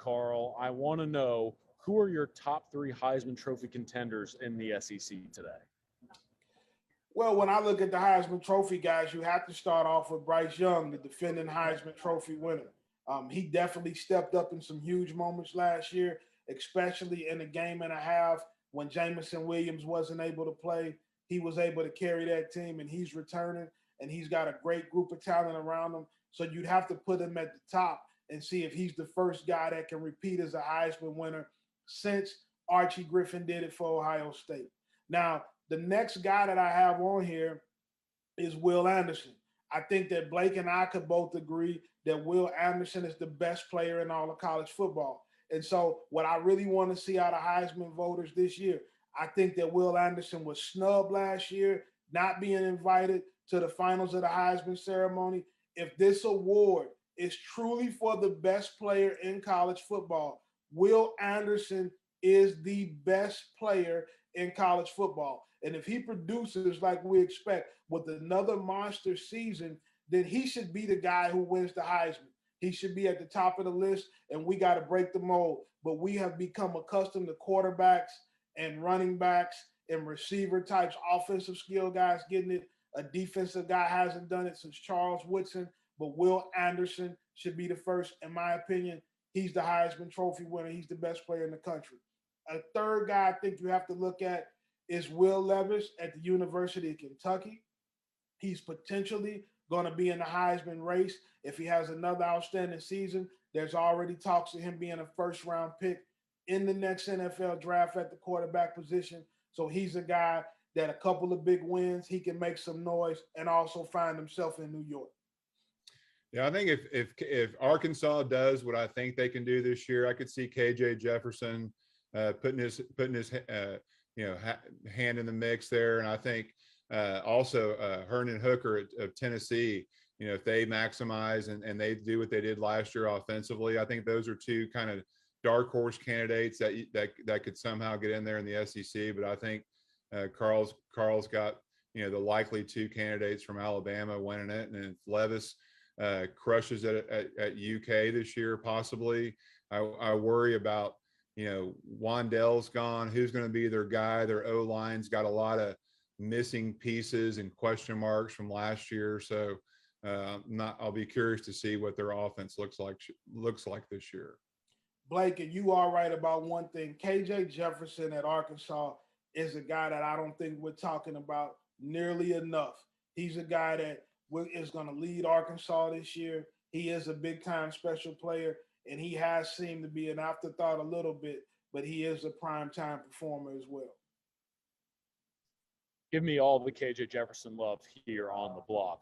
Carl. I want to know, who are your top three Heisman Trophy contenders in the SEC today? Well, when I look at the Heisman Trophy guys, you have to start off with Bryce Young, the defending Heisman Trophy winner. He definitely stepped up in some huge moments last year, especially in a game and a half when Jamison Williams wasn't able to play. He was able to carry that team, and he's returning, and he's got a great group of talent around him. So you'd have to put him at the top and see if he's the first guy that can repeat as a Heisman winner since Archie Griffin did it for Ohio State. Now, the next guy that I have on here is Will Anderson. I think that Blake and I could both agree that Will Anderson is the best player in all of college football. And so what I really want to see out of Heisman voters this year, I think that Will Anderson was snubbed last year, not being invited to the finals of the Heisman ceremony. If this award is truly for the best player in college football, Will Anderson is the best player in college football. And if he produces like we expect with another monster season, then he should be the guy who wins the Heisman. He should be at the top of the list, and we got to break the mold. But we have become accustomed to quarterbacks and running backs and receiver types, offensive skill guys getting it. A defensive guy hasn't done it since Charles Woodson, but Will Anderson should be the first, in my opinion. He's the Heisman Trophy winner. He's the best player in the country. A third guy I think you have to look at is Will Levis at the University of Kentucky. He's potentially going to be in the Heisman race. If he has another outstanding season, there's already talks of him being a first-round pick in the next NFL draft at the quarterback position. So he's a guy that a couple of big wins, he can make some noise and also find himself in New York. Yeah, I think if Arkansas does what I think they can do this year, I could see KJ Jefferson putting his hand in the mix there, and I think also Herndon Hooker of Tennessee. If they maximize and they do what they did last year offensively, I think those are two kind of dark horse candidates that could somehow get in there in the SEC. But I think Carl's got the likely two candidates from Alabama winning it, and if Levis crushes it at UK this year, possibly, I worry about Wandell's gone. Who's going to be their guy? Their O-line's got a lot of missing pieces and question marks from last year. So I'll be curious to see what their offense looks like this year. Blake, and you are right about one thing. KJ Jefferson at Arkansas is a guy that I don't think we're talking about nearly enough. He's a guy that is going to lead Arkansas this year. He is a big-time special player, and he has seemed to be an afterthought a little bit, but he is a prime-time performer as well. Give me all the KJ Jefferson love here on the block.